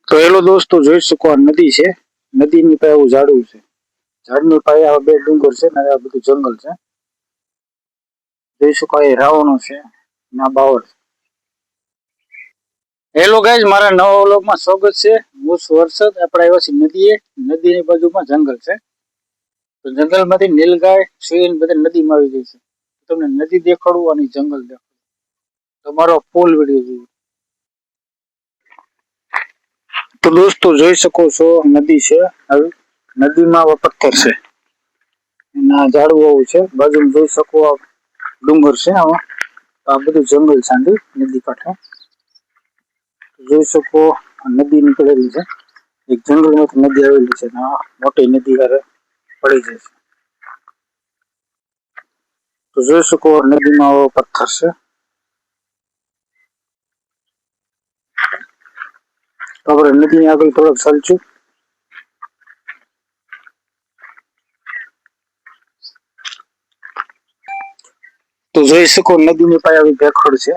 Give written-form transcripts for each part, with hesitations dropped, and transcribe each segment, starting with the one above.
તો હેલો દોસ્તો, જોઈ શકો આ નદી છે. નદીની પાસે એવું ઝાડવું છે. ઝાડની પાસે આ બે ડુંગર છે ને આ બધું જંગલ છે. જોઈ શકો એ રાવણો છે ના બાવળ છે. હેલો ગાઈઝ, મારા નવા વ્લોગમાં સ્વાગત છે. હું છું હર્ષદ. આપણે આવ્યા છીએ નદીએ. નદીની બાજુમાં જંગલ છે. તો જંગલમાંથી નીલગાય સિંહ બધા નદીમાં આવી જાય છે. તમને નદી દેખાડવું અને જંગલ દેખાડવું. તમારો ફૂલ વિડીયો જોયું. તો દોસ્તો જોઈ શકો છો નદી છે. હવે નદીમાં પથ્થર છે. એના ઝાડવું આવું છે. બાજુમાં જોઈ શકો ડુંગર છે. આમાં આ બધું જંગલ છે નદી કાંઠે. જોઈ શકો નદી નીકળેલી છે. એક જંગલમાંથી નદી આવેલી છે. મોટી નદી હારે પડી જાય છે. તો જોઈ શકો નદીમાં પથ્થર છે. તો આપણે નદીની આગળ થોડોક ચાલશું. તો જોઈ શકો નદીની પાસે આવી ભેખડ છે.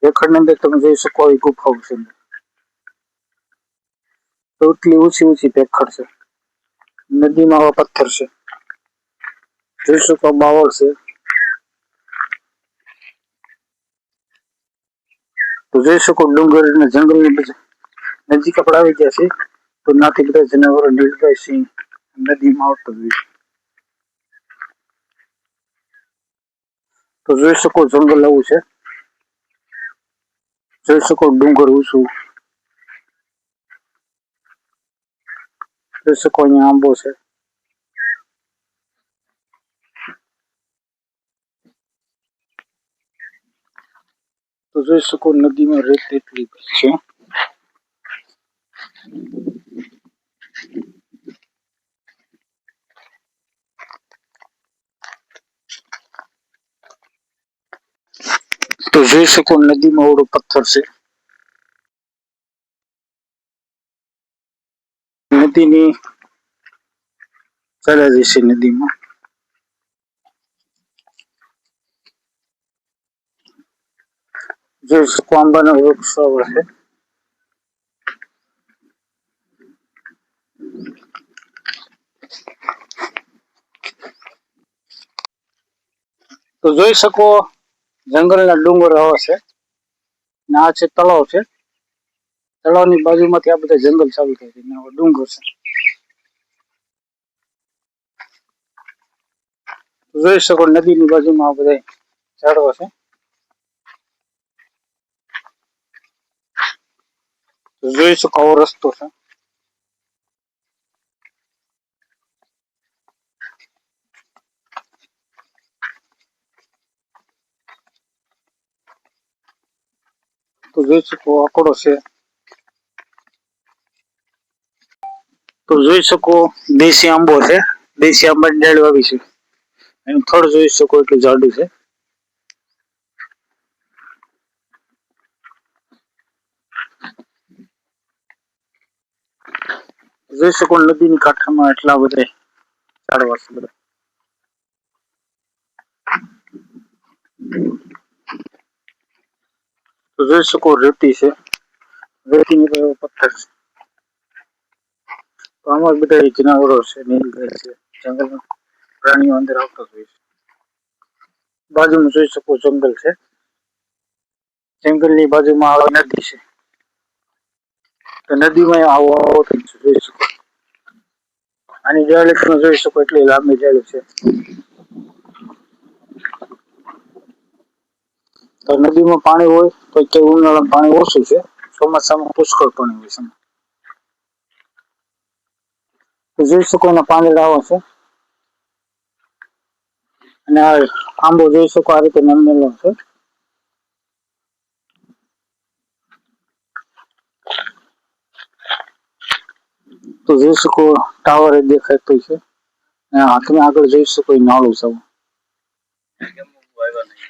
ભેખડની અંદર તમે જોઈ શકો આવી ગુફાઓ છે. તો એટલી ઊંચી ઊંચી ભેખડ છે. નદીમાં આવા પથ્થર છે. જોઈ શકો બાવળ છે. તો જોઈ શકો ડુંગર અને જંગલની નજીક આપણે આવી ગયા છે. તો નાથી બધા જનાવરો નીલગાય સિંહ નદીમાં આવતો હોય. તો જોઈ શકો જંગલ આવું છે. જોઈ શકો ડુંગર ઊંચું. જોઈ શકો અહીંયા આંબો છે. તો જોઈ શકો નદીમાં રેત એટલી છે. તો જોઈ શકો નદીમાં ઓળો પથ્થર છે. નદીની ચાલ્યા જશે નદીમાં. જોઈ શકો આંબાના વૃક્ષો છે. તો જોઈ શકો જંગલના ડુંગર આવા છે. આ છે તળાવ છે. તળાવની બાજુમાંથી આ બધા જંગલ ચાલુ થાય છે. ડુંગર છે. જોઈ શકો નદીની બાજુમાં આ બધા ઝાડવા છે. જોઈ શકો આવો રસ્તો છે. તો જોઈ શકો આકડો છે. તો જોઈ શકો દેશી આંબો છે. દેશી આંબાની ડાળ આવી છે. એનું થડ જોઈ શકો એટલું જાડું છે. જોઈ શકો નદીની કાંઠામાં એટલા બધા ઝાડવા છે. બધા તો જોઈ શકો રેતી છે. રેતીની પર પથ્થર છે. તો આમાં બધા જનાવરો છે. નીલગાય છે. જંગલમાં પ્રાણીઓ અંદર આવતા હોય છે. બાજુમાં જોઈ શકો જંગલ છે. જંગલની બાજુમાં આવા નદી છે. તો નદીમાં આવો જોઈ શકો. આની જાળી તમે જોઈ શકો એટલી લાંબી જાળી છે. તો નદીમાં પાણી હોય તો કે ઉનાળામાં પાણી ઓછું છે. ચોમાસામાં પુષ્કળ પાણી હોય છે. તો જોઈ શકો એના પાંદડા આવા છે. અને આ આંબો જોઈ શકો આ રીતે નમેલો છે. તો જોઈ શકો ટાવર દેખાતું છે. તમે આગળ જોઈ શકો નાળું છે.